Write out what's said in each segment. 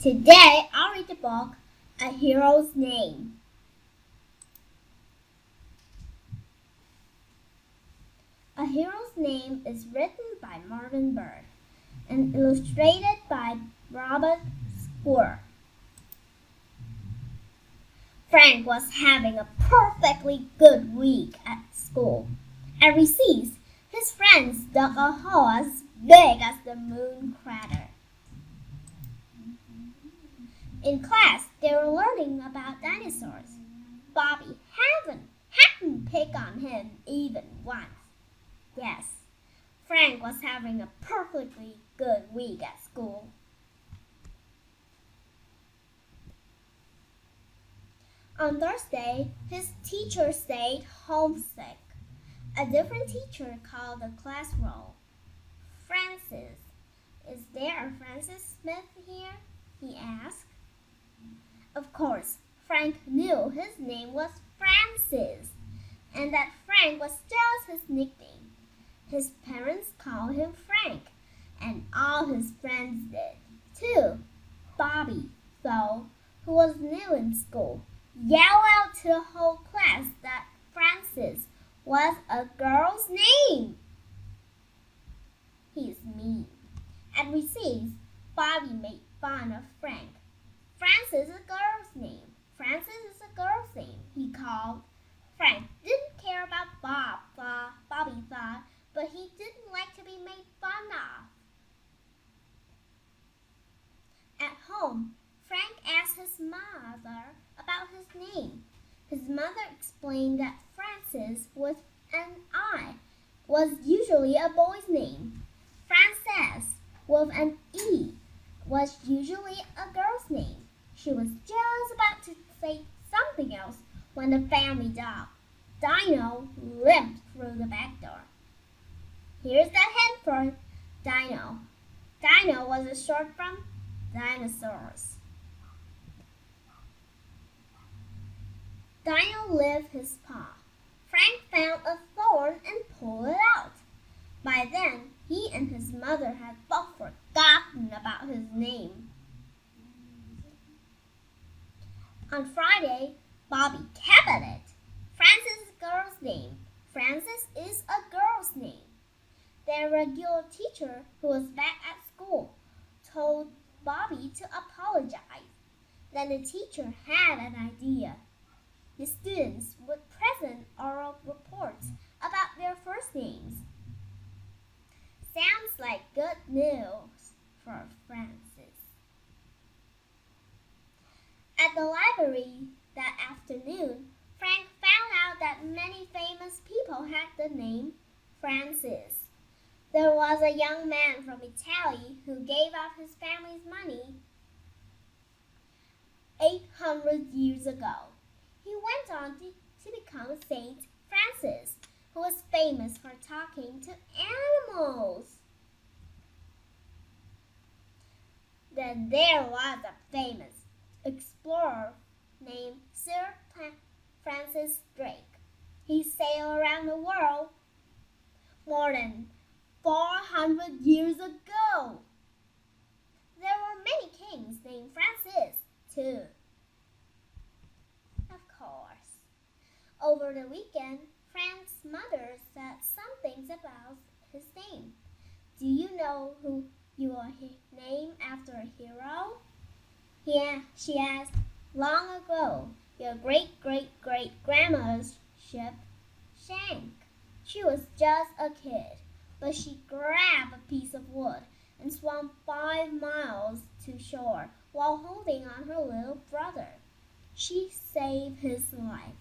Today I'll read the book, A Hero's Name. A Hero's Name is written by Martin Bird and illustrated by Robert Square. Frank was having a perfectly good week at school. At recess, his friends dug a hole as big as the moon crater. In class, they were learning about dinosaurs. Bobby hadn't picked on him even once. Yes, Frank was having a perfectly good week at school. On Thursday, his teacher stayed homesick. A different teacher called the class roll. Francis, is there a Francis Smith here? He asked. Of course, Frank knew his name was Francis, and that Frank was just his nickname. His parents called him Frank, and all his friends did, too. Bobby, though, who was new in school, yelled out to the whole class that Francis was a girl's name. He's mean. At recess, Bobby made fun of Frank. Francis is a girl's name. Francis is a girl's name, he called. Frank didn't care about Bobby thought, but he didn't like to be made fun of. At home, Frank asked his mother about his name. His mother explained that Francis with an I was usually a boy's name. Frances with an E was usually a girl's name. She was just about to say something else when the family dog, Dino, limped through the back door. Here's the hint for Dino. Dino was a short from dinosaurs. Dino lifted his paw. Frank found a thorn and pulled it out. By then, he and his mother had both forgotten about his name. On Friday, Bobby kept at it. Francis is a girl's name. Francis is a girl's name. Their regular teacher, who was back at school, told Bobby to apologize. Then the teacher had an idea. The students would present oral reports about their first names. Sounds like good news for Francis. At the library that afternoon, Frank found out that many famous people had the name Francis. There was a young man from Italy who gave up his family's money 800 years ago. He went on to become Saint Francis, who was famous for talking to animals. Then there was a famous explorer named Sir Francis Drake. He sailed around the world more than 400 years ago. There were many kings named Francis, too. Of course. Over the weekend, Frank's mother said some things about his name. Do you know who you are named after a hero? She asked. Long ago, your great-great-great-grandmother's ship sank. She was just a kid, but she grabbed a piece of wood and swam 5 miles to shore while holding on her little brother. She saved his life.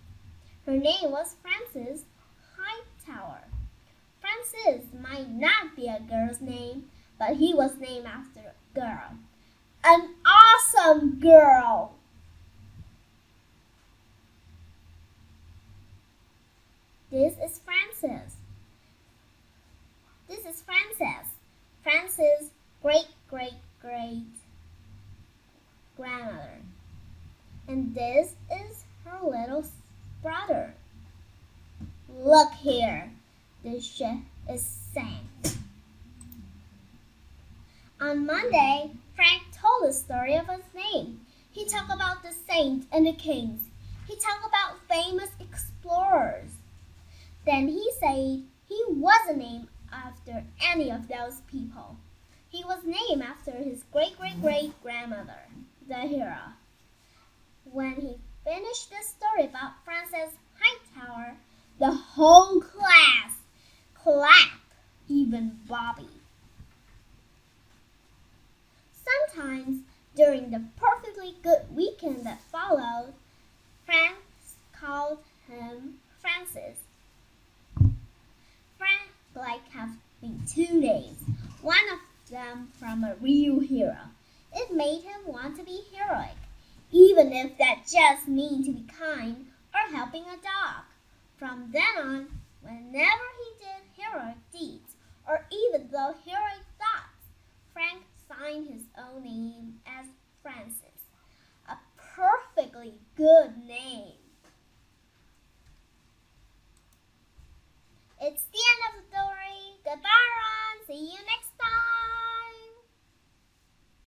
Her name was Frances Hightower. Francis might not be a girl's name, but he was named after a girl. An awesome girl! This is Frances. This is Frances. Frances' great-great-great grandmother. And this is her little brother. Look here. The ship is sank. On Monday, Frank told told the story of his name. He talked about the saints and the kings. He talked about famous explorers. Then he said he wasn't named after any of those people. He was named after his great-great-great-grandmother, the hero. When he finished the story about Francis Hightower, the whole class clapped, even Bobby. Sometimes, during the perfectly good weekend that followed, friends called him Francis. Like have been 2 days, one of them from a real hero. It made him want to be heroic, even if that just means to be kind or helping a dog. From then on, whenever he did heroic deeds or even though heroic thoughts, Frank signed his own name as Francis, a perfectly good name.